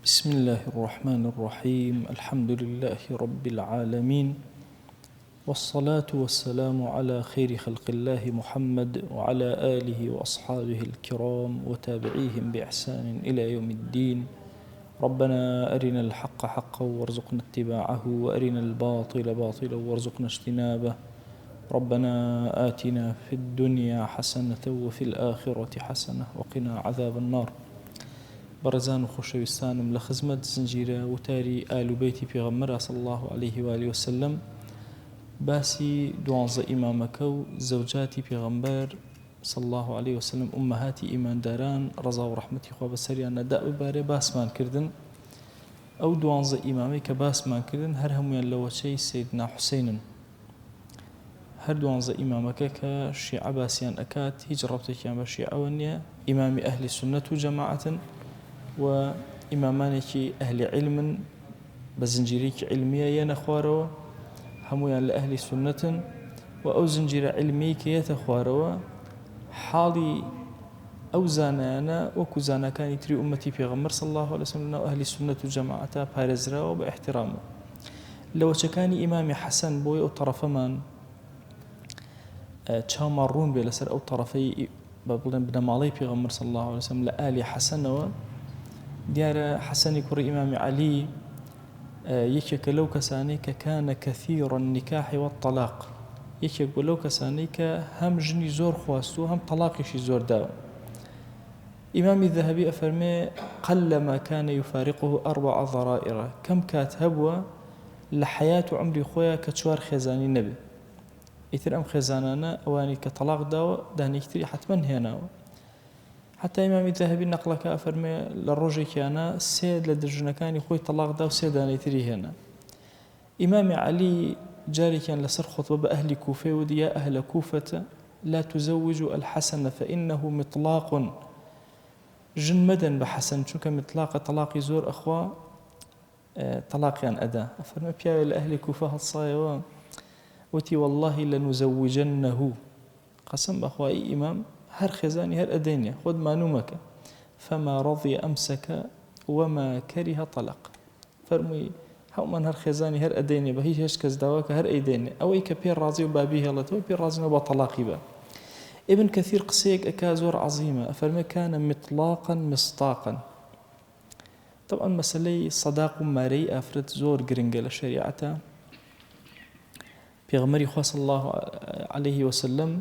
بسم الله الرحمن الرحيم. الحمد لله رب العالمين، والصلاة والسلام على خير خلق الله محمد وعلى آله وأصحابه الكرام وتابعيهم بإحسان إلى يوم الدين. ربنا أرنا الحق حقا وارزقنا اتباعه، وأرنا الباطل باطلا وارزقنا اجتنابه. ربنا آتنا في الدنيا حسنة وفي الآخرة حسنة وقنا عذاب النار. برزان وخوشويستانم لخزمة زنجيرة وتاري آل بيتي بيغمرة صلى الله عليه وآله وسلم باسي دوانز إمامك وزوجاتي بيغمبر صلى الله عليه وسلم أمهاتي إيمان داران رضا ورحمتي خواب السريان داء بباري باسمان كردن أو دوانز إمامي كباسمان كردن هرهم يلوشي سيدنا حسين هر دوانز إمامك كشيعة باسيان أكاد هجربتك يا بشيعة ونيا إمام أهل السنة جماعة وإمامانك أهل علم بزنجيريك علمية ينخواروا همويا لأهل سنة وأو زنجير علميك يتخواروا حالي أو زانانا وكو زانا كان يتري أمتي في غمر صلى الله عليه وسلم وأهل السنة جماعة بارزرا وباحترامه. لو كان إمام حسن بوي أو طرف من تشامرون بلسر أو طرفي بقولن بن مالي في غمر صلى الله عليه وسلم لآل حسن ديار حسن كري إمام علي يكيك لو كسانيك كان كثير النكاح والطلاق يكيك لو كسانيك هم جني زور خواستو هم طلاقشي زور داو. إمام الذهبي أفرمي قلما كان يفارقه 4 ضرائر كم كات هبوة لحياة عمري خويا كتشوار خزاني نبي يتر أم خزانانا أواني كطلاق داو داني كتري حتما هنا. حتى إمام الذهبي نقلك أفرمي للرجل كان سيد لدرجنا كان يخوي طلاق دا وسيد أنا يتري هنا. إمام علي جاري كان لسر خطبة بأهل كوفة وديا أهل كوفة لا تزوجوا الحسن فإنه مطلاق جن مدن بحسن شو كمطلاق طلاق زور أخوة طلاق يعني أدا. أفرمي بيا لأهل كوفة الصايوة وتي والله لنزوجنه قسم أخوة إمام هر خزاني هر أدينيا خذ ما نومك فما رضي أمسك وما كره طلق. فرمي هاو من هر خزاني هر أدينيا بهي هشكز دواك هر أيدينيا أو إيك بير رازي وبابيه الله تو بير رازي وبطلاقي با. ابن كثير قصيك أكازور عظيمة فرمي كان مطلاقا مصطاقا. طبعا مسألة صداق ماري أفرد زور قرنجل شريعته بيغمري خاص الله عليه وسلم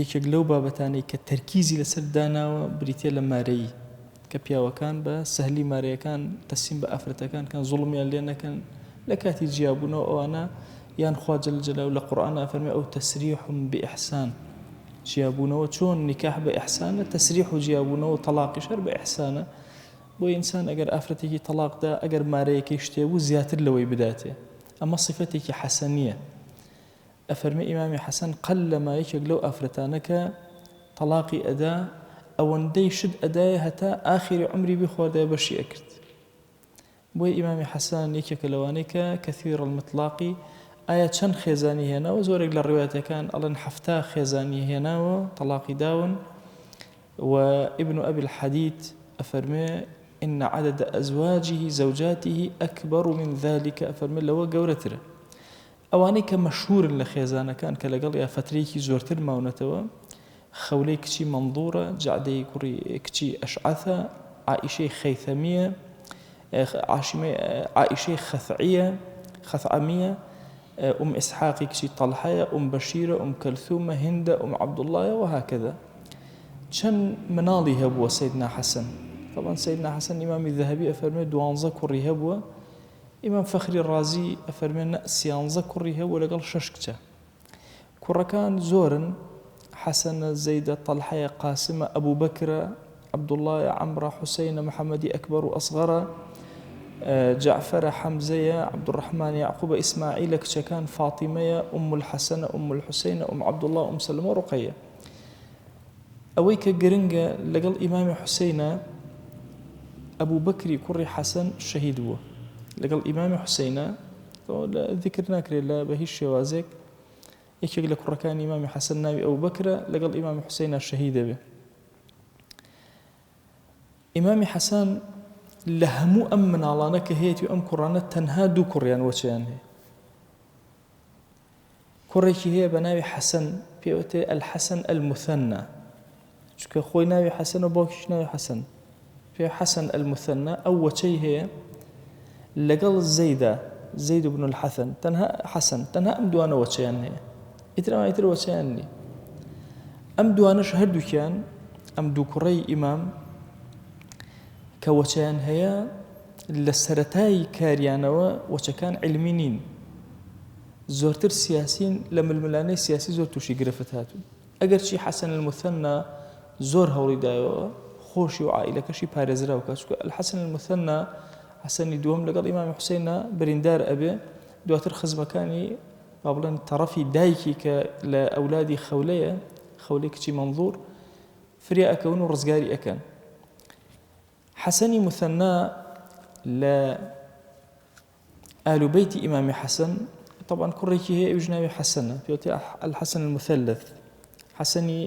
یەکێک لەو بابەتانەی کە تەرکیزی لەسەر داناوە بریتێ لە مارەی کە پیاوەکان بە سەهلی مارەیەکان تەسلیم بە ئافرەتەکان کەن زوڵمیان لێ نەکەن لە کاتی جیابوونەوە ئەوانە یان خوا جەل جەلالەهو لە قورئانە فەرمێ ئەو تەسریح بإحسان جیابوونەوە چۆن نیکاح بە ئیحسانە تەسریح و جیابوونەوە تەلاقیش هەر بە ئیحسانە بۆ ئینسان ئەگەر ئافرەتێکی تەلاقدا ئەگەر مارەیەکەی شتێبوو زیاتر لەوەی بداتێ ئەمە صفەتێکی حەسەنیە. أفرمي إمام حسن قل ما يشق لو أفرتانك طلاقي أداء أو ندي شد أداء حتى آخر عمري بخور دا بشي أكرت. بوي إمام حسن يشق لوانك كثير المطلاقي آية شن خزاني هنا وزورق للرواية كان ألن حفتا خزاني هنا وطلاقي داون. وابن أبي الحديد أفرمي إن عدد أزواجه زوجاته أكبر من ذلك. أفرمي لو قورتره ئەوانەی کە مەشهورن لە خێزانەکان کە لەگەڵ یا فترەیەکی زۆرتر ماونەتەوە خەولەی کچی مەنظورە، جەعدەی کوڕی کچی ئەشعەثە، عائیشەی خەیثەمیە، عائیشەی خەثعەمیە، ئیسحاقی کچی طەلحەیە، بەشیرە، کەلثومە، هندە، عەبدوڵڵایە وهكذا. چەند مناڵی هەبووە سەیدنا حەسەن. طبعا سەیدنا حەسەن ئیمامی ذەهەبی ئەفەرمێ 12 کوڕی هەبووە. إمام فخري الرازي أفرمينا سيانزا كريها ولا قال ششكته كركان زورن حسن زيد طلحة قاسمة أبو بكر عبد الله عمرو حسين محمد أكبر وأصغر جعفر حمزة عبد الرحمن يعقوب إسماعيل كشكان فاطمة الحسن الحسين عبد الله سلمة رقية. أويك جرنجا لقال إمام حسين أبو بكر كري حسن شهيد هو لقال إمام حسين ذكرنا كريلا بهي الشوازك يكيق لك ركان إمام حسن نبي أبو بكر لقال إمام حسين الشهيد به. إمام حسن لهمو أم مناڵانە کە هەیەی ئەم کوڕانە تەنها دوو کوڕیان وەچیان هەیە. کوڕێکی هەیە بە ناوی حەسەن، پێوتێ الحەسەن المثنى، چونکە خۆی ناوی حەسەن و باوکیش ناوی حەسەن، پێ حەسەن المثنى. ئەو وەچەی هەیە لەگەڵ زەید بن الحەسەن، تەنها حەسەن، تەنها ئەم دوانە وەچەیان هەیە، ئیتر وەچەیان نی. ئەم دوانەش هەردووکیان، ئەم دوو کوڕەی ئیمام کە وەچەیان هەیە لە سەرەتای کاریانەوە وەچەکان علمی نین، زۆرتر سیاسین، لە ململانەی سیاسی زۆر تووشی گرفت هاتوون. ئەگەر چی حەسەن المثنى زۆر هەوڵی دایەوە خۆشی و عائیلەکەشی پارێزراو کات، چونکە الحەسەن المثنى حەسەنی دووەم لەگەڵ ئیمامی حوسێنە بریندار ئەبێ، دواتر خزمەکانی با بڵێن تەڕەفی دایکی کە لە ئەولادی خەولەیە، خەولەی کچی مەنظوور، فریا ئەکەون و ڕزگاری ئەکەن. حەسەنی مثنى لە ئال بەیتی ئیمامی حەسەن، طبعا کوڕێکی هەیە ئەویش ناوی حەسەنە، پێوتێ الحەسەن المثلث، حەسەنی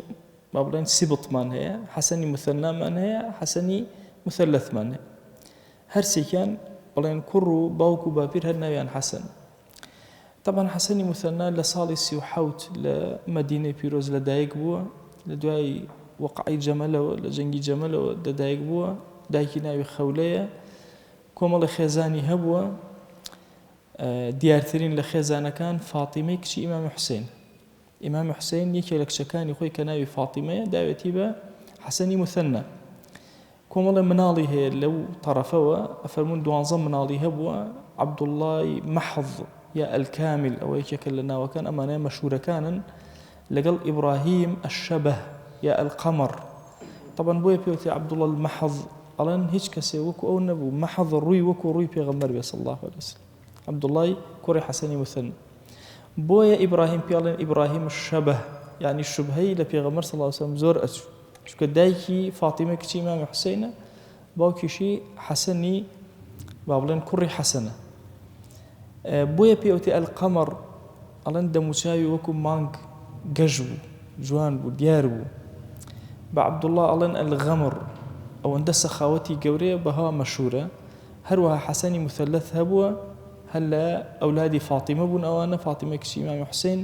با بڵێن سیبتمان هەیە، حەسەنی مثنامان هەیە، حەسەنی مثلثمان هەیە، هەرسێکیان بڵێن کوڕ و باوک و باپیر هەر ناویان حەسەن. طبعا حەسەنی مثنى لە ساڵی 37 لە مەدینەی پیرۆز لەدایک بووە، لە دوای وەقعی جەمەلەوە، لە جەنگی جەمەلەوە لەدایک بووە، دایکی ناوی خەولەیە، کۆمەڵی خێزانی هەبووە، دیارترین لە خێزانەکان فاتیمەی کچی ئیمامی حوسێن. ئیمامی حوسێن یەکێ لە کچەکانی خۆی کە ناوی فاتیمەیە داوێتی بە حەسەنی مثنى. کۆمەڵی مناڵی هەیە لەو تەرەفەوە، ئەفەرمون 12 مناڵی هەبووە، عەبدوڵڵای مەحض یا الکامل، ئەوە یەکێکە لە ناوەکان ئەمانەیە مەشهورەکانن، لەگەڵ ئیبراهیم الشەبە یا القەمەر. طبعا بۆیە پێوتێ عەبدوڵڵا المەحض، ئەڵێن هیچ کەسێ وەکو ئەو نەبوو، مەحض ڕووی وەکو ڕووی پێغەمبەر بێ صلی الله علیه وسلم، عەبدوڵڵای کوڕی حەسەنی مثنى. بۆیە ئیبراهیم پێڵێن ئیبراهیم الشەبە، یعنی شوبهەی لە پێغەمبەر صلی الله علیه وسلم زۆر ئەچوو، چونکە دایکی فاتیمە کچی ئیمامی حوسێنە، باوکیشی حەسەنی با بڵێن کوڕی حەسەنە. بۆیە پێوتێ القەمەر، ئەڵێن دەموچاوی وەکو مانگ گەژ بوو، جوان بوو، دیار بوو. بە عەبدوڵڵا ئەڵێن الغەمر، ئەوەندە سەخاوەتی گەورەیە بەها مەشهورە. هەروەها حەسەنی مثلث هەبووە، هەر لە ئەولادی فاتیمە بوون، ئەوانە فاتیمە کچی ئیمامی حوسێن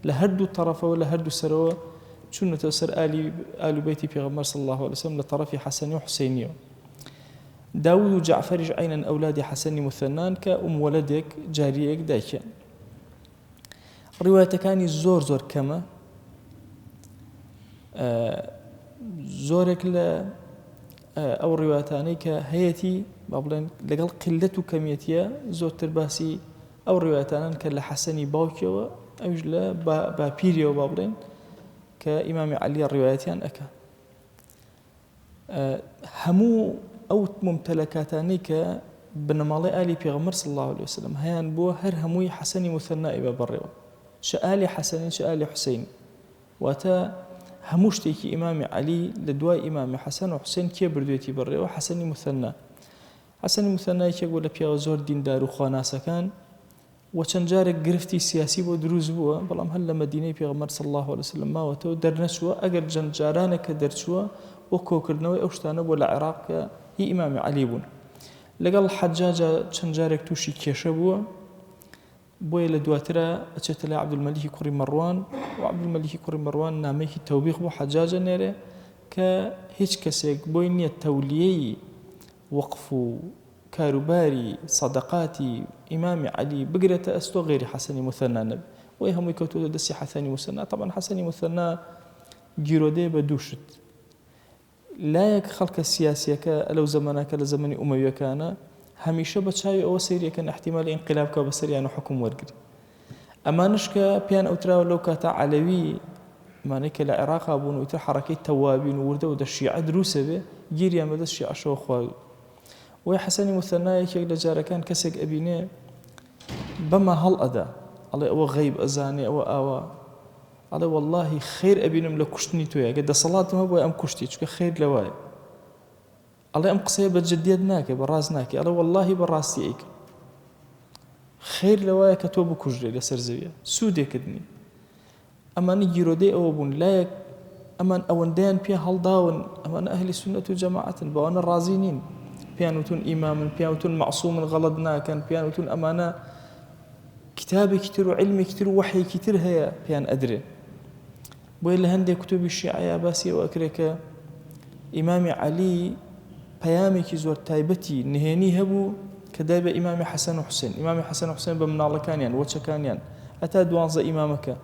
لە هەردوو تەرەفەوە، لە هەردوو سەرەوە چونەتەوە سەر ئال بەیتی پێغەمبەر صلی الله علیه وسلم لە تەرەفی حەسەنی و حوسێنیەوە. داود و جعفەریش عینەن ئەولادی حەسەنی مثنان کە وەلەدێک جاریەیەک دایکیان. ڕیوایەتەکانی زۆر کەمە، زۆرێک لە ئەو ڕیوایەتانەی کە هەیەی با بڵێن لەگەڵ قلت و کەمیەتیە، زۆرتر باسی ئەو ڕیوایەتانن کە لە حەسەنی باوکیەوە، ئەوش لە باپیریەوە با بڵێن کە ئیمامی عەلی ڕیوایەتیان ئەکا. هەموو ئەو ممتەلەکاتانەی کە بنەماڵی ئالی پێغەمبەر صلی الله علیه وسلم هەیان بووە، هەر هەمووی حەسەنی مثنى ئێبە بەڕێوە، چ ئالی حەسەنین چ ئالی حوسێن. واتە هەموو شتێکی ئیمامی عەلی لە دوای ئیمامی حەسەن و حوسێن کێ بردوێتی بەڕێوە؟ حەسەنی مثنى. حەسەنی مثنى یەکێک بوو لە پیاوە زۆر دیندار و خواناسەکان، و چەند جارێک گرفتی سیاسی بۆ دروست بووە، بەڵام هەر لە مەدینەی پێغەمبەر صلی الله علیه وسلم ماوەتەوە دەرنەچووە. ئەگەر چەند جارانە کە دەرچووە بۆ کۆکردنەوەی ئەو شتانە بۆ لە عێراق کە هی ئیمامی عەلی بوون. لەگەڵ حەجاجە چەند جارێک تووشی کێشە بووە، بۆیە لە دواترە ئەچێتە لای عەبدولمەلیکی کوڕی مەڕوان، و عەبدولمەلیکی کوڕی مەڕوان نامەیەکی تەوبیخ بۆ حەجاجە نێرێ کە هیچ کەسێک بۆی نییە تەولیەی وەقف و کاروباری سەدەقاتی ئیمامی عەلی بگرێتە ئەستۆ غێری حەسەنی مثنى نەبێ، وی هەمووی کەوتووەتە دەستی حەسەنی مثنى. طبعا حەسەنی مثنى گیرۆدەیە بە دوو شت، لایەک خەڵکە سیاسیەکە لەو زەمانەکە لە زەمەنی ئومەویەکانە هەمیشە بە چاوی ئەوە سەیریەکەن احتیمال ئینقلابکە بەسەریان و حکوم وەرگری. ئەمانش کە پیان ئەوتراوە لەو کاتە عەلەوی، ئەمانەی کە لە عێراقا بوون و ئیتر حەرەکەی تەوابین و وردە و دە شیعە دروسە بێ، گیریان بەدەست شیعەشەوە خواوی. وی حەسەنی مثنى یەکێک لە جارەکان کەسێک ئەبینێ بەما هەڵ ئەدا، ئەڵێ ئەوە غەیب ئەزانێ، ئەوە ئاوا، ئەڵێ وەڵڵاهی خێر ئەبینم لە کوشتنی تۆیە، ئەگەر دەسەڵاتم هەبووە ئەم کوشتی، چونکە خێر لەوایە. ئەڵێ ئەم قسەیە بە جددیەت ناکێ، بەڕاست ناکێ، ئەڵێ وەڵڵاهی بەڕاستی ئەیکە، خێر لەوایە کە تۆ بکوژرێ لەسەر زەویە، سوودێکت نی. ئەمانە گیرۆدەی ئەوە بوون، لایەک ئەمان ئەوەندەیان پێ هەڵداون، ئەمانە ئەهلی سونەت و جەماعەتن، بەوانە ڕازی نین، پیانوتون ئیمامن، پیانوتون معصومن، غەڵەت ناکەن، پیانوتون ئەمانە کتابێکی تر و عیلمێکی تر و وحیێکی تر هەیە پیان ئەدرێ. بۆیە لە هەندێک کتوبی شیعەیە باسی ئەوە ئەکرێ کە ئیمامی عەلی پەیامێکی زۆر تایبەتی نهێنی هەبوو کە دای بە ئیمامی حەسەن و حوسێن. ئیمامی حەسەن و حوسێن بە مناڵەکانیان وەچەکانیان هەتا 12 ئیمامەکە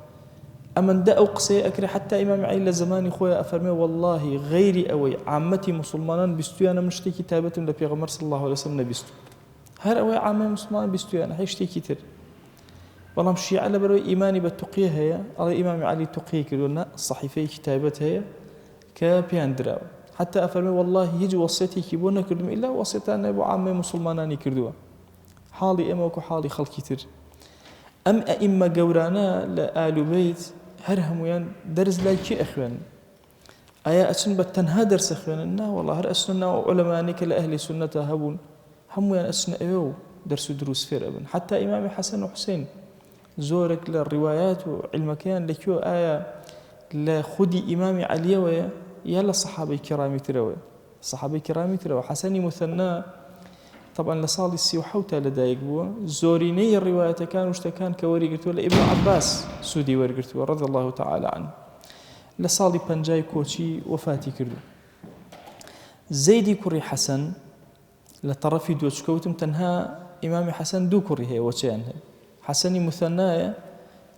ئەمەندە ئەو قسەیە ئەکرێ حتا ئیمامی عەلی لە زمانی خۆیان ئەفەرمێ وەڵڵاهی غەیری ئەوەی عامەتی موسڵمانان بیستویانە من شتێکی تایبەتم لە پێغەمبەر صلی الله علیه وسلم نەبیستوو. هەر ئەوەی عامەی موسڵمانان بیستویانە هیچ شتێکی تر. بەڵام شیعە لەبەرەوەی ئیمانی بە توقیە هەیە ئەڵێ ئیمامی عەلی توقیە کردووە سەحیفەیەکی تایبەت هەیە کە پیان دراوە. حتى أفرمي والله يجي وصيتي كيبونا كردم إلا وصيتنا أبو عامي مسلماناني كردوا حالي أما وكو حالي خلق كتير أم أئمة قورانا لآل بيت هرهم ويان درس لا كي أخوان أيا أسن بتنها درس أخوان والله هر أسننا وعلمانيك لأهل سنة هبون هم ويان أسن أيو درس دروس فير أبن حتى إمام حسن وحسين زورك للروايات وعلمكيان لكيو آية لخدي إمام علي ويا يلا الصحابة الكرام تروى الصحابة الكرام تروى حسني مثنى طبعا لصالي السيوحوتا لدايق بوا زوريني الرواية كان واشتكان كوري قرتوا لابن عباس سودي ورقرتوا رضي الله تعالى عنه لصالي بنجاي كوتشي وفاتي كردو زيدي كري حسن لطرفي دوشكوتم تنها إمام حسن دو كري هي وشان حسني مثنى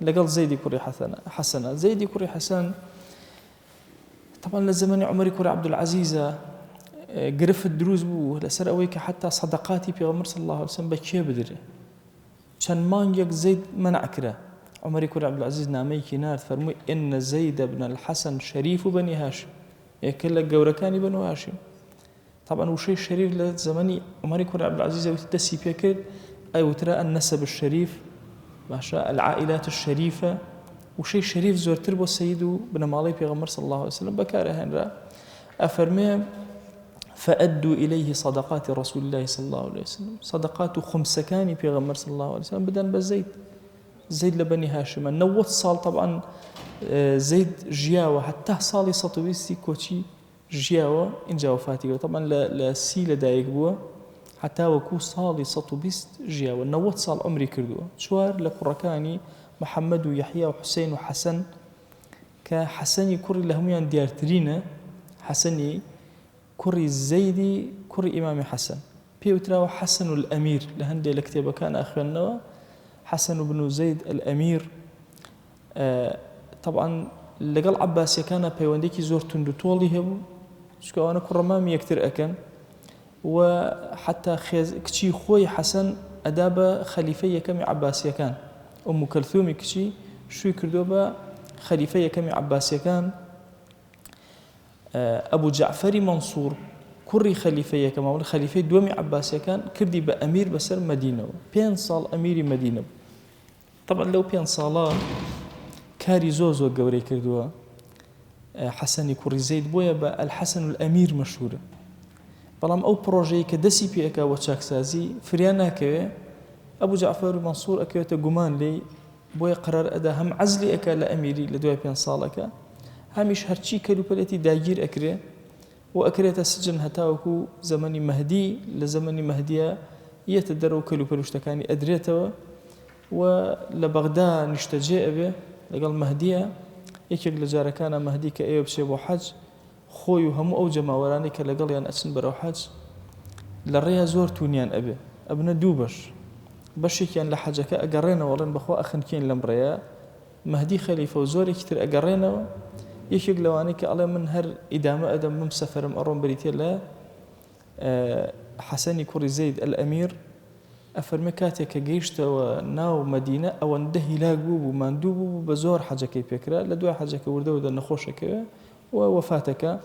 لقل زيدي كري حسن زيدي كري حسن طبعا لزمن عمر كري عبد العزيز قرف الدروز بو لسر أويك حتى صدقاتي في غمر صلى الله عليه وسلم بكيه بدره كان مانجك زيد منع كره عمر كري عبد العزيز نامي كنار فرمي إن زيد بن الحسن شريف بني هاشم يكل جوركاني بنو هاشم طبعا وشيء شريف لزمني عمر كري عبد العزيز وتدسي بيكل أي وترى النسب الشريف ما شاء العائلات الشريفة وشيء شريف زور تربو السيد بن مالي بيغمر صلى الله عليه وسلم بكاره هنرا أفرمي فأدوا إليه صدقات رسول الله صلى الله عليه وسلم صدقات خمسكاني بيغمر صلى الله عليه وسلم بدن بزيد زيد لبني هاشم نوت صال طبعا زيد جياوة حتى صالي سطويستي كوتشي جياوة إن جا وفاتي طبعا لسيلة دايق بوا حتى وكو صالي سطوبيست جياوة نوت صال عمري كردوا شوار لكركاني محمد ويحيى وحسين وحسن كحسني كوري لهميان ديارترينا حسني كوري الزيدي كوري إمام حسن بيوتراو حسن الأمير لهندي الكتابة كان أخواننا حسن بن زيد الأمير طبعا لقل عباس كان بيوانديكي زور تندو طولي هبو شكو أنا كرمامي يكتر أكن وحتى كتشي خوي حسن أداب خليفية كمي عباسية كان أم كلثوم كشي شو كردوبا خليفة كمي عباسية كان أبو جعفر منصور كري خليفة كما ولا خليفة دومي عباسية كان كردي بأمير بسر مدينة بين صال أمير مدينة طبعا لو بين صالة كاري زوزو قوري كردوا حسن كري زيد بويا الحسن الأمير مشهورة بلام أو بروجي كدسي بيكا وتشاكسازي فريانا كوي أبو جعفر منصور أكيوتا قمان لي بوي قرار أدا هم عزلي أكا لأميري لدوي بين صالكا هميش هرشي كلو بلتي داجير أكري وأكريت السجن هتاوكو زمني مهدي لزمني مهدية يتدرو كلو بلوشتكاني أدريتوا ولبغداد نشتجئ به لقال مهدية يكيق لجاركانا مهدي كأيوب شيبو حج خوي همو أو جماوراني كالقال يان أسن برو حج للريا زور تونيان أبي أبنا دوبش بشي كان لحاجك أقرينا ولن بخوا أخن كين لمريا مهدي خليفة وزوري كتير أقرينا يشيق لوانيك على من هر إدامة أدم ممسفر مقرون بريتي لا حسني كوري زيد الأمير أفرمكاتك جيشتا وناو مدينة أو اندهي لاقوب وماندوب بزور حاجك يفكرا لدوا حاجك وردو دا نخوشك ووفاتك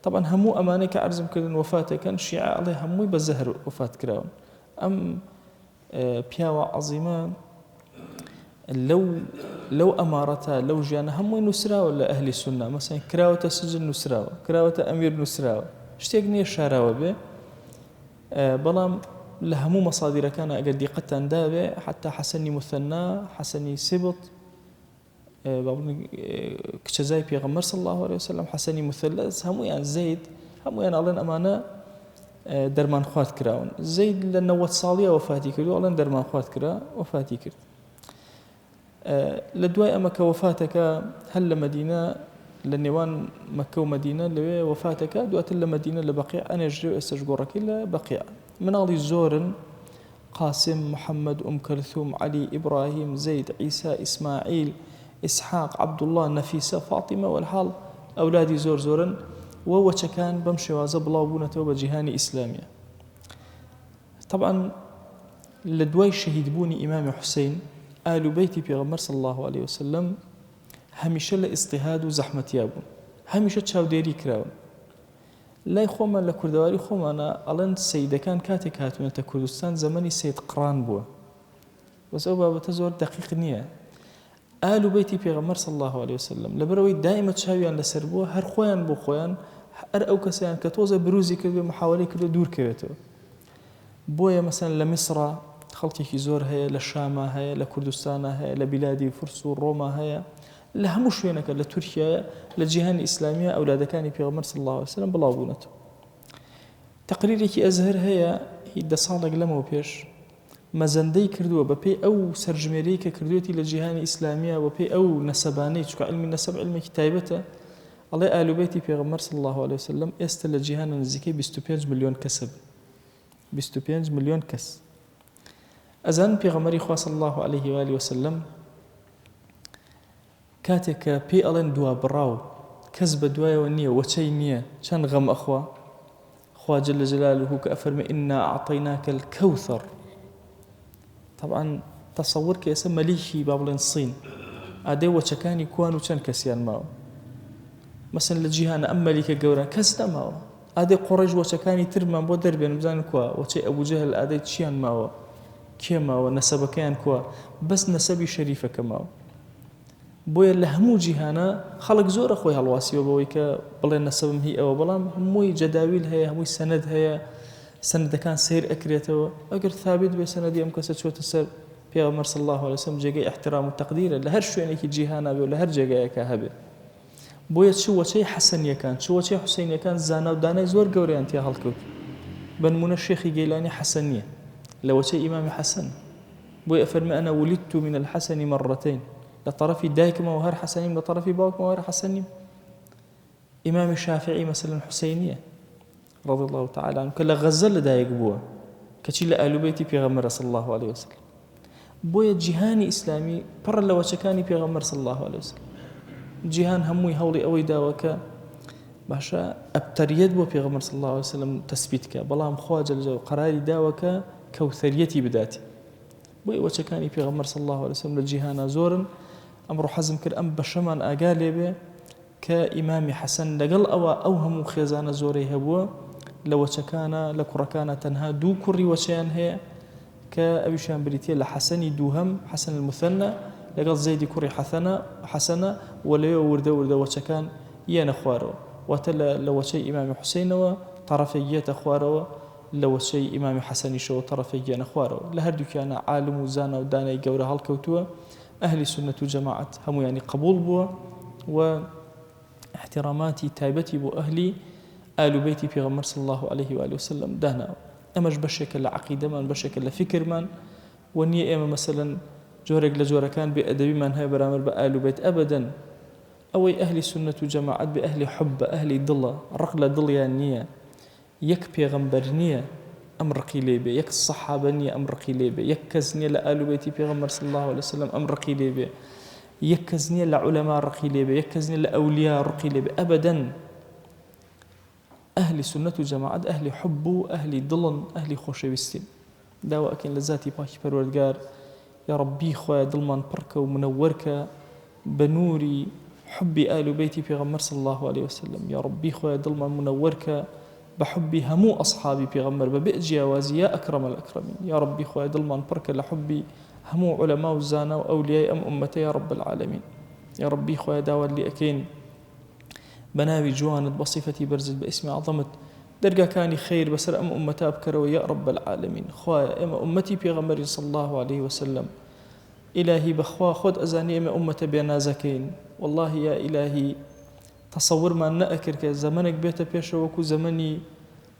طبعا همو أمانك أرزم كردن وفاتك الشيعة عليه همو بزهر وفات كراون أم بياوة عظيمة لو أمارتها لو جانا همو نسرا ولا أهل السنة مثلا كراوة سجن نسرا كراوة أمير نسرا اشتيقني الشاراوة به بلام لهمو مصادر كان أقد قد دابه حتى حسني مثنى حسني سبط كشزاي بيغمر صلى الله عليه وسلم حسني مثلث همو يعني زيد همو يعني ألين أمانة دەرمان خوارد کراون. زەید لە 90 ساڵیە وەفاتی کرد و ئەڵێن دەرمان خوارد کرا وەفاتی کرد. لە دوای ئەمە کە وەفاتەکە هەر لە مەدینە لە نێوان مەکە و مەدینە لەوێ وەفاتەکە دواتر لە مەدینە لە بەقیع ئەنێژرێ و ئێستش گۆڕەکەی لە بەقیع. مناڵی زۆرن: قاسم، محەممەد، کەلثوم، عەلی، ئیبراهیم، زەید، عیسا، ئیسماعیل، ئیسحاق، عەبدوڵڵا، نەفیسە، فاتیمە وەلحاڵ ئەولادی زۆر زۆرن و وەچەکان بەم شێوازە بڵاو بوونەتەوە بە جیهانی ئیسلامیە. طبعا لە دوای شەهیدبوونی ئیمامی حوسەین ئال و بەیتی پێغەمبەر صلی الله عليه وسلم هەمیشە لە ئیجتیهاد و زەحمەتیا بوون، هەمیشە چاودێری کراون. لای خۆمان لە کوردەواری خۆمانە ئەڵێن سەیدەکان کاتێک هاتوونەتە کوردستان زەمەنی سەید قڕان بووە، بەس ئەو بابەتە زۆر دەقیق نییە. ئال و بەیتی پێغەمبەر صلی الله عليه وسلم لەبەرەوەی دائیمە چاویان لەسەر بووە، هەر خۆیان بۆ خۆیان هەر ئەو کەسیان کە تۆزە بروزی کردو محاوەلەی کردو دوورکەوێتەوە. بۆیە مەسەن لە میسرە خەڵکێکی زۆر هەیە، لە شامە هەیە، لە کوردستانە هەیە، لە بیلادی فرس و ڕۆما هەیە، لە هەموو شوێنەکە لە تورکیایە لە جیهانی ئیسلامیە ئەولادەکانی پێغەمبەر صلی الله عليه وسلم بڵاو بوونەتەوە. تقریرێکی ئەزهەر هەیە 10 ساڵێک لەمەوە پێش مەزەندەی کردووە بەپێی ئەو سەرژمێرەی کە کردوێتی لە جیهانی ئیسلامیە بەپێی ئەو نەسەبانەی، چونکە علمی نەسەب علمێکی تایبەتە. ئەڵێ ئال و بەیتی پێغەمبەر صلی الله عليه وسلم ئێستا لە جیهانە نزیکەی 25 ملیۆن کەسە، 25 ملیۆن کەس. ئەزان پێغەمبەری خوا صلی الله عليه و آله وسلم کاتێک کە پێی ئەڵێن دوا بڕاو کەس بە دوایەوە نییە، وەچەی نییە، چەند غەم ئەخوا، خوا جل جلاله کە ئەفەرمێ ئینا ئەعطەیناکە الکەوثەر. طبعا تەسەور کە ئێستا مەلیکی با بڵێن سین ئادەی وەچەکانی کوان و چەند کەسیان ماوە. مەسەن لە جیهانە ئەم مەلیکە گەورە کەس نەماوە، ئادەی قوڕیش وەچەکانی ترمان بۆ دەربێن بزانن کوا، وەچەی ئەبوجەهل ئادەی چیان ماوە، کێ ماوە، نەسەبەکەیان کووە، بەس نەسەبی شەریفەکە ماوە. بۆیە لە هەموو جیهانە خەڵک زۆرە خۆی هەڵواسیوە بەوەی کە بڵێن نەسەبم هی ئەوە، بەڵام هەمووی جەداویل هەیە، هەمووی سەنەد هەیە، سەنەدەکان سیر ئەکرێتەوە. ئەگەر ثابت بێ سەنەدی ئەم کەسە چۆتە سەر پێغەمبەر صلی الله عليه وسلم جێگەی احترام و تەقدیرە لە هەر شوێنێکی جیهانە بێ و لە هەر جێگایەکە هەبێ. بۆیە چ وەچەی حەسەنیەکان چ وەچەی حوسەینیەکان زانا و دانای زۆر گەورەیان تیا هەڵکەوت. بە نمونە شێخی گەیلانی حەسەنیە لە وەچەی ئیمامی حەسەن، بۆیە ئەفەرمێ ئەنا ولیدت من الحەسەن مرتين، لە طرفی دایکمەوە هەر حەسەنیم، لە طرفی باوکمەوە هەر حەسەنیم. ئیمامی شافعی مەسەلەن حوسەینیە رضي الله تعالى عنه کە لە غەزە لەدایک بووە، کەچی لە ئال و بەیتی پێغەمبەر صلی الله عليه وسلم. بۆیە جیهانی ئیسلامی پڕ لە وەچەکانی پێغەمبەر صلی الله عليه وسلم. جیهان هەمووی هەوڵی ئەوەی داوە کە باشە ئەبتەریەت بۆ پێغەمبەر صلی الله عليه وسلم تەسبیت کە، بەڵام خوا جەل جەلاله قەراری داوە کە کەوثەریەتی بداتی. بۆیە وەچەکانی پێغەمبەر صلی الله عليه وسلم لە جیهانە زۆرن. ئەمڕۆ حەزم کرد ئەم بەشەمان ئاگا لێبێ کە ئیمامی حەسەن لەگەڵ ئەوە ئەو هەموو خێزانە زۆرەی هەبووە لە وەچەکانە، لە کوڕەکانە تەنها 2 کوڕی وەچەیان هەیە کە ئەویشیان بریتیە لە حەسەنی دووهەم، حەسەن المثنى، لەگەڵ زەیدی کوڕی حەسەنە، و لەوێ وردە وردە وەچەکان یەنە خوارەوە. واتە لە وەچەی ئیمامی حوسەینەوە تەرەفێک یەتە خوارەوە، لە وەچەی ئیمامی حەسەنیشەوە تەرەفێک یەنە خوارەوە. لە هەردووکیانە عالم و زانا و دانای گەورە هەڵکەوتووە. ئەهلی سنەت و جەماعەت هەموویانی قبول بووە و احتراماتی تایبەتی بۆ ئەهلی ئال و بەیتی پێغەمبەر صلی الله عليه و آله وسلم داناوە. ئەمەش بەشێکە لە عەقیدەمان، بەشێکە لە فکرمان، و نییە ئێمە مەسەلەن جۆرێک لە جۆرەکان بێ ئەدەبیمان هەیە بەرامبەر بە ئال و بەیت ئەبەدەن. ئەوەی ئەهلی سنەت و جەماعەت بێ ئەهلی حوبە، ئەهلی دڵە، ڕق لە دڵیان نییە، یەک پێغەمبەر نییە ئەم ڕقی لێبێ، یەک سەحابە نییە ئەم ڕقی لێبێ، یەک کەس نییە لە ئال و بەیتی پێغەمبەر صلی الله عليه وسلم ئەم ڕقی لێبێ، یەک کەس نییە لە عولەما ڕقی لێبێ، یەک کەس نییە لە ئەولیا ڕقی لێبێ ئەبەدەن. ئەهلی سنەت و جەماعەت ئەهلی حوب و ئەهلی دڵن، ئەهلی خۆشەویستین. داوا ئەکەین لە ذاتی پاکی پەروەردگار یا ربی خوایە دڵمان پڕکە و منەوەرکە بە نووری حبی ئال و بەیتی پێغەمبەر صلی الله عليه وسلم. یا ربی خوایە دڵمان منەوەرکە بە حبی هەموو ئەصحابی پێغەمبەر بەبێ جیاوازی یا ئەکرەم الئەکرەمین. یا ربی خوایە دڵمان پڕکە لە حبی هەموو عولەما و زانا و ئەولیای ئەم ئومەتە یا رب العالمین. یا ربی خوایە داوات لێ ئەکەین بناوي جوانت بصفتي برزت باسم عظمت دەرگاکانی خیر بەسەر ئەم ئومەتا بکەرەوە یا رب العالمین. خوایە ئێمە ئومەتی پێغەمبەری صلی الله عليه وسلم، ئیلاهی بەخوا خۆت ئەزانی ئێمە ئومەتە بێنازەکەین. والله یا ئیلاهی تەسەورمان نەئەکرد کە زەمانێک بێتە پێشەوە وەکو زەمەنی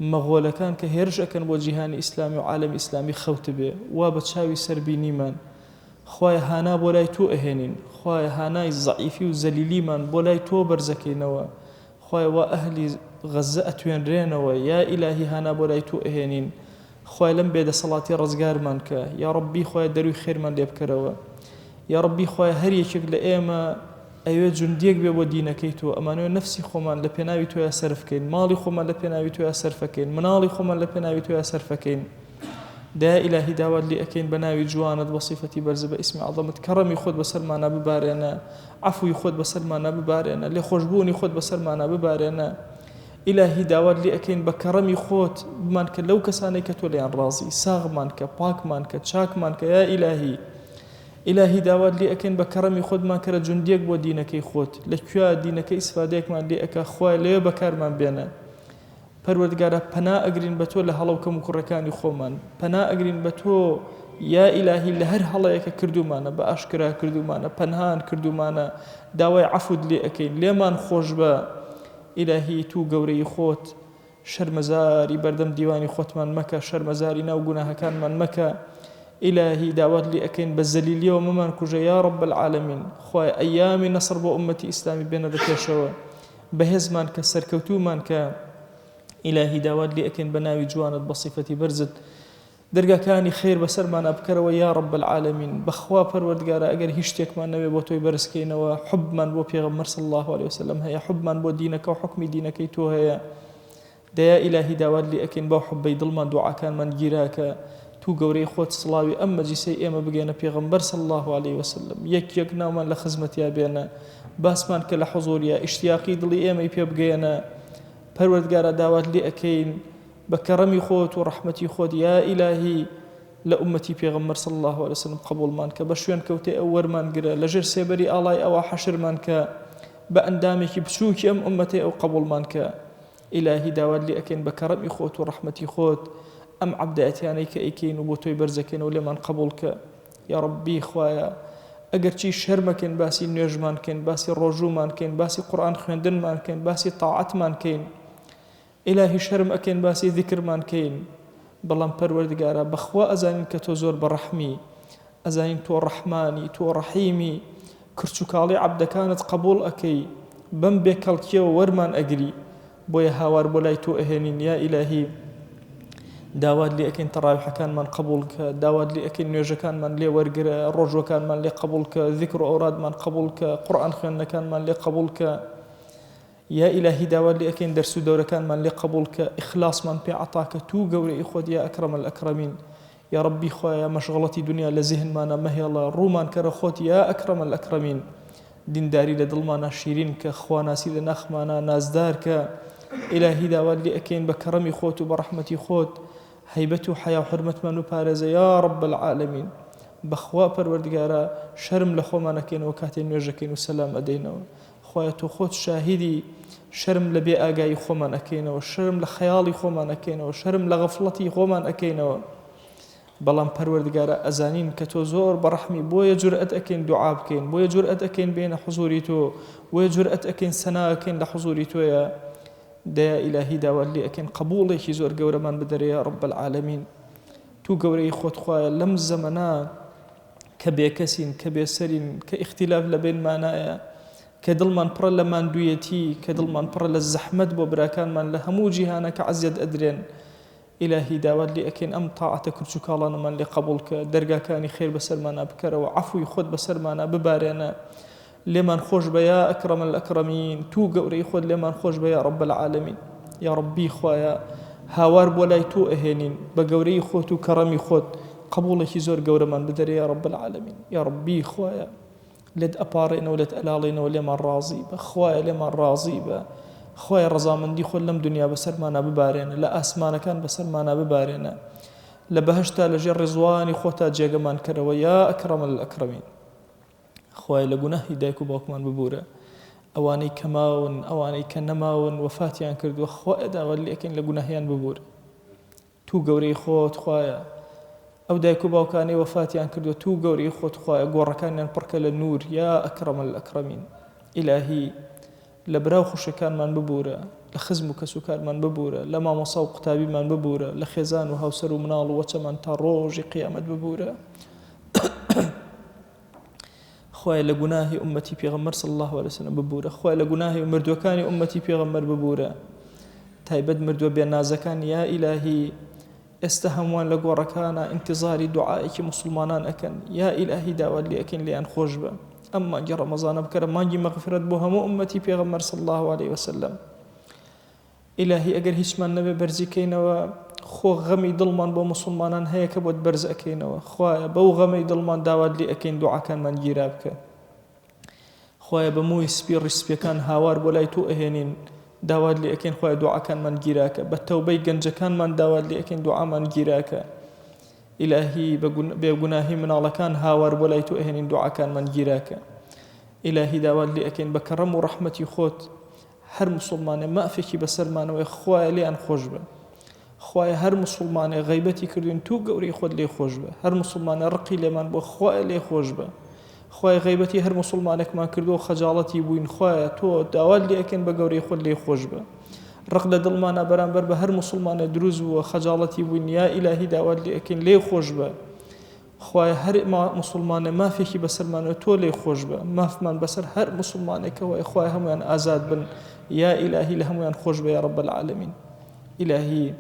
مەغۆلەکان کە هێرش ئەکەن بۆ جیهانی ئیسلامی و عالەمی ئیسلامی خەوت بێ وا بە چاوی سەربینیمان خوایە هانا بۆ لای تۆ ئەهێنین خوایە هانای زەعیفی و زەلیلیمان بۆ لای تۆ بەرزەکەینەوە خوایە وا ئەهلی غەزە ئەتوێنرێنەوە یا ئیلاهی هانا بۆ لای تۆ ئەهێنین خوای لەم بێدەسەڵاتی ڕزگارمان کە یا ڕەبی خوایە دەروی خێرمان لێ بکەرەوە یا ڕەبی خوایە هەر یەکێک لە ئێمە ئەوێ جوندێک بێ بۆ دینەکەی تۆ ئەمانوێ نەفسی خۆمان لە پێناوی تۆیە سەرفکەین ماڵی خۆمان لە پێناوی تۆیە سەرفەکەین مناڵی خۆمان لە پێناوی تۆیە سەرفەکەین دا ئیلاهی داوات لێ ئەکەین بە ناوی جوانت بە صیفەتی بەرزە بە ئیسمی عەظەمت کەڕەمی خۆت بەسەرمانە ببارێنە عەفوی خۆت بەسەرمانە ببارێنە لێ خۆشبوونی خۆت بەسەرمانە ببارێنە ئیلاهی داوات لێ ئەکەین بە کەڕەمی خۆت بمان کە لەو کەسانەی کە تۆ لێیان ڕازی ساغمان کە پاکمان کە چاکمان کە یا ئیلاهی داوات لێ ئەکەین بە کەڕەمی خۆتمان کەرە جوندێک بۆ دینەکەی خۆت لەکوێ دینەکەی ئیسفادەیەکمان لێ ئەکا خوای لێ بەکارمان بێنە پەروەردگارە پەنا ئەگرین بە تۆ لە هەڵەوکەم و کوڕەکانی خۆمان پەنا ئەگرین بە تۆ یا ئیلاهی لە هەر هەڵەیەکە کردومانە بە ئاشکرا کردومانە پەنهان کردومانە داوای عەفوت لێ ئەکەین لێمان خۆش بە ئیلاهی تو گەورەی خۆت شەرمەزاری بەردەم دیوانی خۆتمان مەکە شەرمەزاری ناو گوناهەکانمان مەکە إلهي دعوات لي أكين بزليلية وممان كوجا يا رب العالمين خواه أيامي نصر بو أمتي إسلامي بين الركاشوا بهزمان كسركوتو من ك إلهي دعوات لي أكين بناوي جوانت بصفتي برزت درجة كاني خير بسر ما نبكر ويا رب العالمين بخوا پروردگارا اگر هشتك ما نبي بو توي برسكين وحب من بو پیغمبر صلى الله عليه وسلم هي حب من بو دينك وحكم دينك تو هي ديا إلهي دعوات لي أكين بو حب يضل من دعا كان من جيراك تو گەورەی خۆت سڵاوی ئەم مەجلیسەی ئێمە بگەێنە پێغەمبەر صلی الله عليه وسلم یەک ناومان لە خزمەتیا بێنە باسمان کە لە حوزوریە ئیشتیاقی دڵی ئێمەی پێ بگەێنە پەروەردگارە داوات لێ ئەکەین بە کەڕەمی خۆت و ڕەحمەتی خۆت یا ئیلاهی لە ئومەتی پێغەمبەر صلی الله عليه وسلم قبولمان کە بە شوێن کەوتەی ئەو وەرمان گرە لەژێر سێبەری ئاڵای ئەوە حەشرمان کە بە ئەندامێکی بچووکی ئەم ئومەتەی ئەو قبولمان کە ئیلاهی داوات لێ ئەکەین بە کەڕەمی خۆت و ڕەحمەتی خۆت أم عبداتياني كأيكين وبوتوي برزكين ولمن قبولك يا ربي خوايا أجر شيء شرمكن باسي نجمان كن باسي الرجومان كن باسي قرآن خندن مان كن باسي طاعت مان كن إلهي شرم أكن باسي ذكر مان كن بلان پروردگارا بخوا أزانين كتوزور برحمي أزانين تو رحماني تو رحيمي كرتشوكالي عبد كانت قبول أكي بم بكالكيو ورمان أجري بويا هاوار بولاي تو أهنين يا إلهي داوات لي أكين تراويح كان من قبولك داوات لي أكين نيوجا كان من لي ورقر الرجوع كان من لي قبولك ذكر أوراد من قبولك قرآن خيرنا كان من لي قبولك يا إلهي داوات لي أكين درس دورة كان من لي قبولك إخلاص من بيعطاك تو قولي إخوة يا أكرم الأكرمين يا ربي خويا مشغلتي دنيا لذهن مانا مهي الله رومان كرخوت يا أكرم الأكرمين دين داري لدلمانا شيرين كخوانا سيد نخمانا نازدار ك إلهي داوات لي أكين بكرمي خوت وبرحمتي خوت هيبته حياة وحرمة منو بارزة يا رب العالمين بخوا پروردگارا شرم لخو ما نكين وكاتين نوجكين وسلام أدينا خويا تو خود شاهدي شرم لبي آقاي خو ما نكين وشرم لخيالي خو ما نكين وشرم لغفلتي خو ما نكين بلان پروردگارا أزانين كتو زور برحمي بويا جرأت أكين دعاب كين بويا جرأت أكين بين حضوري تو بويا جرأت أكين سناء كين لحضوري تو يا دايا إلهي داوات لي أكين قبولي شي زور قورة من بدر يا رب العالمين تو قوري خود خوايا لم زمنا كبيكسين كبيسرين كاختلاف لبين مانايا كدل من برا لمن دويتي كدل من برا للزحمت ببراكان من لهمو جيهانا كعزيد أدرين إلهي داوات لي أكين أم طاعتك رجوكالانا من لقبولك درقا كاني خير بسر مانا بكرا وعفوي خود بسر مانا ببارينا لمن خوش بيا أكرم الأكرمين تو قوري خود لمن خوش بيا رب العالمين يا ربي خوايا هاوار بولاي تو أهنين بقوري خود وكرمي خود قبولك زور قورة من بدر يا رب العالمين يا ربي خوايا لد أبارين ولد ألالين ولمن راضي بخوايا لمن راضي خوايا رضا من دي خود لم دنيا بسر مانا ببارينا لا أسمانا كان بسر مانا ببارينا لبهشتا لجر رزواني خوتا جيغمان كروا يا أكرم الأكرمين خوای لگونه هدایت و باکمان ببوره اوانی کماون اوانی کنماون وفاتیان کرد و خوای داوات لي أكين لگونهیان ببوره تو گوری خود خوای او دایکو باکانی وفاتیان کرد و تو گوری خود خوای گورکانیان پرکل النور يا أكرم الأكرمين إلهي لە براو خوشەکانمان ببوورە، لە خزم و کەسوکارمان ببوورە، لە مامۆسا و قوتابیمان ببوورە، لە خێزان و هاوسەر و مناڵ و وەچەمان تا ڕۆژی قیامەت ببوورە. خوای لە گوناهی ئومەتی پێغەمبەر صلی الله علیه وسلم ببوورە، خوای لە گوناهی مردوەکانی ئومەتی پێغەمبەر ببوورە، تایبەت مردووە بێنازەکان یا ئیلاهی ئێستا هەمووان لە گۆڕەکانە ئینتیزاری دوعایەکی مسلمانان ئەکەن، یا ئیلاهی داوات لێ ئەکەین لێیان خۆش بە. ئەم مانگی ڕەمەزانە بکەرە مانگی مەغفرەت بۆ هەموو ئومەتی پێغەمبەر صلی الله علیه وسلم. ئیلاهی ئەگەر هیچمان نەبێ بەرزیکەینەوە، خۆ غەمی دڵمان بۆ مسلمانان هەیە کە بۆت بەرز ئەکەینەوە، خوایە بەو غەمەی دڵمان داوات لێ ئەکەین دوعاکانمان گیرا بکە. خوایە بە مووی سپی ڕیسپیەکان هاوار بۆ لای تۆ ئەهێنین، داوات لێ ئەکەین خوایە دوعاکانمان گیراکە، بە تەوبەی گەنجەکانمان داوات لێ ئەکەین دوعامان گیراکە. ئیلاهی بێگوناهی مناڵەکان هاوار بۆ لای تۆ ئەهێنین دوعاکانمان گیراکە. ئیلاهی داوات لێ ئەکەین بە کەڕەم و ڕەحمەتی خۆت هەر مسلمانێ مافێکی بەسەرمانەوەی خوایە لێیان خۆش بە. خوایە هەر مسلمانێ غەیبەتی کردوین تو گەورەی خۆت لێ خۆش بە، هەر مسلمانێ ڕقی لێمان بۆ خوایە لێ خۆش بە. خوای غیبەتی هەر مسلمانێکمان کردو خەجاڵەتی بووین، خوایە تۆ داوات لێ ئەکەین بە گەورەی خۆت لێ خۆش بە. ڕق لە دڵمانە بەرامبەر بە هەر مسلمانێ دروست بووە خەجاڵەتی بووین، یا ئیلاهی داوات لێ ئەکەین لێ خۆش بە. خوایە هەر مسلمانێ مافێکی بەسەرمانەوە تۆ لێ خۆش بە، مافمان بەسەر هەر مسلمانێکەوە خوای هەمویان ئازاد بن، یا ئیلاهی لە هەمویان خۆش بە یا رب العالمین. ئیلاهی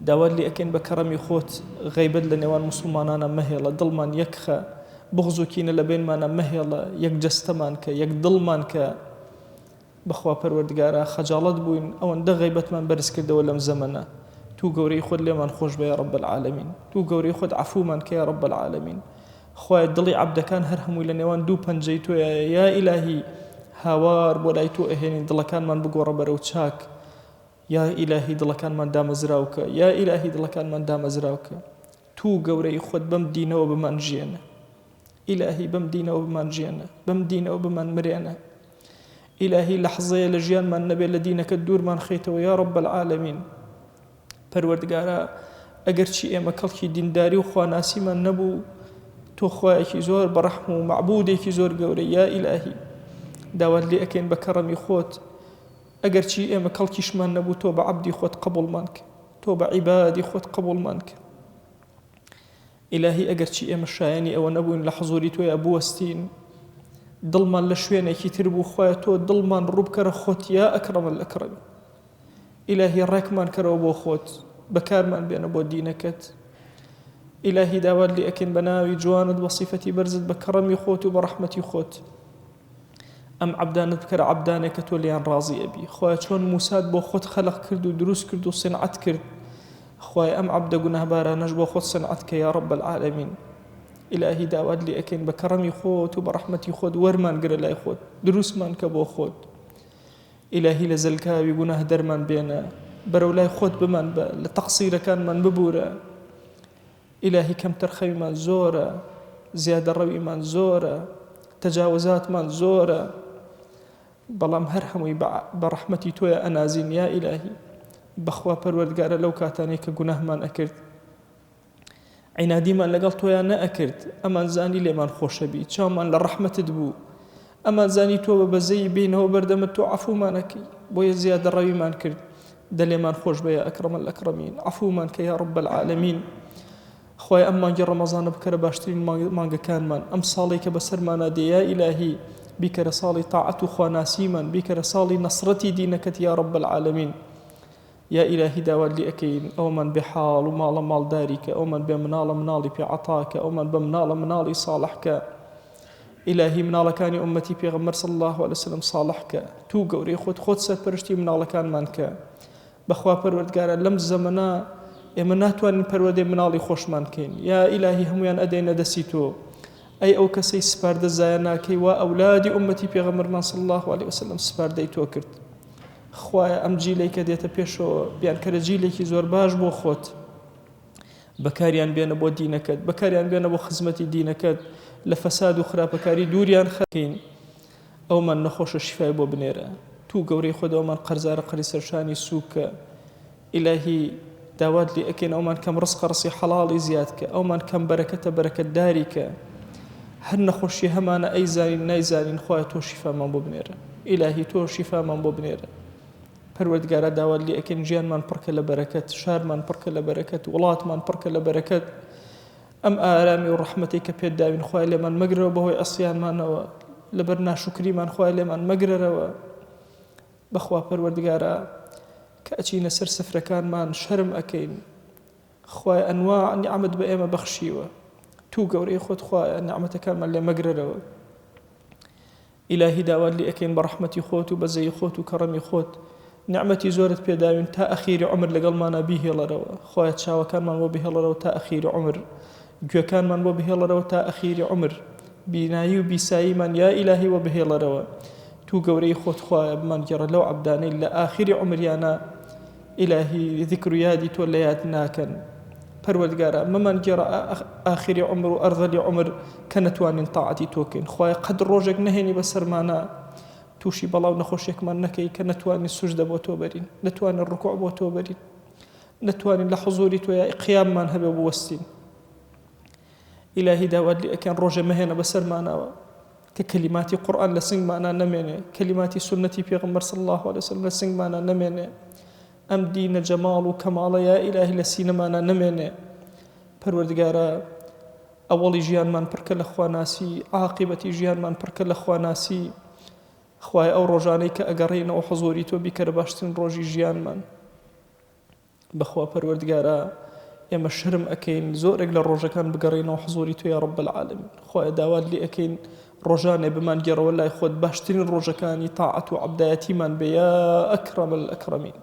داوات لێ ئەکەین بە کەڕەمی خۆت غیبەت لە نێوان مسلمانانە مەهێڵە، دڵمان یەکخە، بغض و کینە لە بینمانە مەهێڵە، یەک جەستەمان کە، یەک دڵمان کە. بەخوا پەروەردگارە خەجاڵەت بووین ئەوەندە غیبەتمان بەرز کردەوە لەم زەمەنە، تو گەورەی خۆت لێمان خۆش بە یا رب العالمین، تو گەورەی خۆت عەفومان کە یا رب العالمین. خوای دڵی عەبدەکان هەر هەمووی لە نێوان دوو پەنجەی تۆیە، یا ئیلاهی هاوار بۆ لای تۆ ئەهێنین، دڵەکانمان بگۆڕە بەرەو چاک، یا ئیلاهی دڵەکانمان دامەزراوکە، یا ئیلاهی دڵەکانمان دامەزراوکە. تو گەورەی خۆت بەم دینەوە بمان ژێنە، ئیلاهی بەم دینەوە بمان ژێنە، بەم دینەوە بمان مرێنە. ئیلاهی لەحظەیە لە ژیانمان نەبێت لە دینەکە دوورمان خەیتەوە یا رب العالمین. پەروەردگارە ئەگەر چی ئێمە کەڵکی دینداری و خواناسیمان نەبوو، تۆ خوایەکی زۆر بەڕەحم و معبودێکی زۆر گەورە، یا ئیلاهی داوات لێ ئەکەین بە کەڕەمی خۆت ئەگەر چی ئێمە کەڵکیشمان نەبوو تۆ بە عەبدی خۆت قبوڵمان کە، تۆ بە عیبادی خۆت قبوڵمان کە. ئیلاهی ئەگەر چی ئێمە شایەنی ئەوە نەبووین لە حزوری تۆیە بوەستین، دڵمان لە شوێنێکی تر بوو، خوایە تۆ دڵمان ڕووبکەرە خۆت یا ئەکرەم الئەکرەمین. ئیلاهی ڕێکمان کەرەوە بۆ خۆت، بەکارمان بێنە بۆ دینەکەت. ئیلاهی داوات لێ ئەکەین بە ناوی جوانت بە صیفەتی بەرزت بە کەڕەمی خۆت و بە ڕەحمەتی خۆت ئەم عەبدانت بکەرە عەبدانێک کە تۆ لێیان ڕازی ئەبی. خوایە چۆن موسات بۆ خۆت خەلق کرد و دروست کرد و سنعەت کرد، خوایە ئەم عەبدە گوناهبارانەش بۆ خۆت سنعەت کە یا رب العالمین. ئیلاهی داوات لێ ئەکەین بە کەڕەمی خۆت و بە ڕەحمەتی خۆت وەرمان گرە لای خۆت، دروستمان کە بۆ خۆت. ئیلاهی لە زەلکاوی گوناه دەرمان بێنە، بەرەو لای خۆت بمان بە، لە تەقسیرەکانمان ببوورە. ئیلاهی کەم تەرخەویمان زۆرە، زیادە ڕەویمان زۆرە، تەجاوزاتمان زۆرە، بەڵام هەر هەمووی بە ڕەحمەتی تۆیە ئەنازین یا ئیلاهی. بەخوا پەروەردگارە لەو کاتانەی کە گوناهمان ئەکرد عینادیمان لەگەڵ تۆیان نەئەکرد، ئەمان زانی لێمان خۆشەبی، چاومان لە ڕەحمەتت بوو، ئەمان زانی تۆ بە بەزەی بینەوە بەردەمت تۆ عەفومانەکەی، بۆیە زیادە ڕەویمان کرد، دەلێمان خۆش بە یا ئەکرەم الئەکرەمین، عەفومان کە یا رب العالمین. خوای ئەم مانگی ڕەمەزانە بکەرە باشترین مانگەکانمان، ئەم ساڵی کە بەسەرمانە دێ یا ئیلاهی بیکەرە ساڵی تاعەت و خواناسیمان، بیکەرە ساڵی نەسرەتی دینەکەت یا رب العالمین. یا ئیلاهی داوات لێ ئەکەین ئەومان بێ حاڵ و ماڵە ماڵداری کە، ئەومان بێ مناڵە مناڵی پێعەتاکە، ئەومان بە مناڵە مناڵی ساڵح کە. ئیلاهی مناڵەکانی ئومەتی پێغەمبەر صلی الله علیه وسلم ساڵح کە، تو گەورەی خۆت سەرپەرشتی مناڵەکانمان کە. بەخوا پەروەردگارە لەم زەمەنە ئێمە ناتوانین پەروەردەی مناڵی خۆشمان بکەین، یا ئیلاهی هەمویان ئەدەینە دەستی تۆ. ئەی ئەو کەسەی سپاردە زایە ناکەی وا ئەولادی ئومەتی پێغەمبەرمان صلی الله علیه وسلم سپاردەی تۆ کرد. خوایە ئەم جیلەی کە دێتە پێشەوە بیانکەرە جیلێکی زۆر باش بۆ خۆت، بەکاریان بێنە بۆ دینەکەت، بەکاریان بێنە بۆ خزمەتی دینەکەت، لە فەساد و خراپەکاری دووریان خەکەین، ئەومان نەخۆشە شیفای بۆ بنێرە. تو گەورەی خۆت ئەومان قەرزارە قەری سەرشانی سووکە. ئیلاهی داوات لێ ئەکەین ئەومان کەم ڕزقە ڕسی حەڵاڵی زیاد کە، ئەومان کەم بەرەکەتە بەرەکەتداری کە، هەر نەخۆشی هەمانە ئەیزانین نایزانین، خوایە تۆ شیفامان بۆ بنێرە. إلهي تو شفاء من بو بنيرة پروردگارا داوات لي أكين جيان من پركة لبركات شار من پركة لبركات ولات من پركة لبركات أم آرامي ورحمتك بيد داوين خواه لمن مقرر بهوي أصيان من لبرنا شكري من خواه لمن مقرر بخوا پروردگارا كأچين سر سفركان من شرم أكين خواه أنواع نعمت بأيما بخشيوه تو قوري خود خواه نعمتك من اللي مقرر إلهي داوات لي أكين برحمتي خوت وبزي خوت وكرمي خوت نعمتي زورت بيداوين تا أخير عمر لقل ما نبيه لروا خواه تشاوى كان من وبه لروا تا أخير عمر جو كان من وبه لروا تا أخير عمر بنايو بساي من يا إلهي وبه لروا تو قوري خوت خواه بمن جرى لو عبداني لآخر عمر يانا إلهي ذكر يادي تولياتنا كان پروردگارا ممن جرى آخر عمر وأرذل عمر كانتوان طاعتي توكن خواه قد روجك نهيني بسرمانا توشي بلاو نخوشيك من نكي كنتوان السجدة بوتوبرين نتوان الركوع بوتوبرين نتوان لحضوري تويا قيام من هبه بوستين إلهي داود لي أكان روجة مهينة بسرمانا ككلمات قرآن لسنگ معنا نمينة كلمات سنتي بيغمبر صلى الله عليه وسلم لسنگ معنا نمينة أم دين جمال وكمال يا إلهي لسين معنا نمينة پروردگارا أولي جيان من پركل أخواناسي عاقبة جيان من پركل أخواناسي خواه أو روجاني كأقرين أو حضوري تو بكر باشتن روجي جيان من بخوا پروردگارا إما الشرم أكين زورك للروجة كان بقرين أو حضوري تو يا رب العالمين خواه داواد لي أكين روجاني بمان جرى والله خود باشتن الروجة كان طاعة عبدايتي من بيا أكرم الأكرمين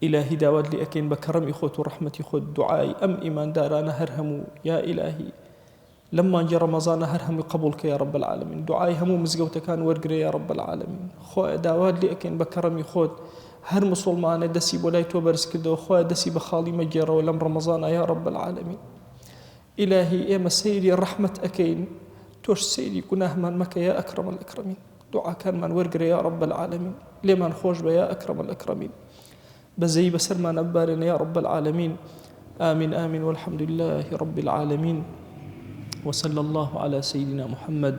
إلهي داود لي أكين بكرم إخوت ورحمتي خود دعائي أم إيمان دارانا هرهمو يا إلهي لما جاء رمضان هرهم قبولك يا رب العالمين دعائي همو مزقوت كان ورقري يا رب العالمين خواه داود لي أكين بكرم إخوت هر مسلمان دسي بولاي توبرس كدو خواه دسي بخالي مجيرا ولم رمضان يا رب العالمين إلهي إيما سيري الرحمة أكين توش سيري كناه من مكة يا أكرم الأكرمين دعاء كان من ورقري يا رب العالمين لمن خوش يا أكرم الأكرمين بزي بسر ما نبارنا يا رب العالمين آمين آمين والحمد لله رب العالمين وصلى الله على سيدنا محمد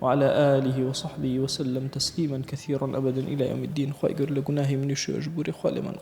وعلى آله وصحبه وسلم تسليما كثيرا أبدا إلى يوم الدين خواهي قرل قناهي من يشوش بوري خوالي من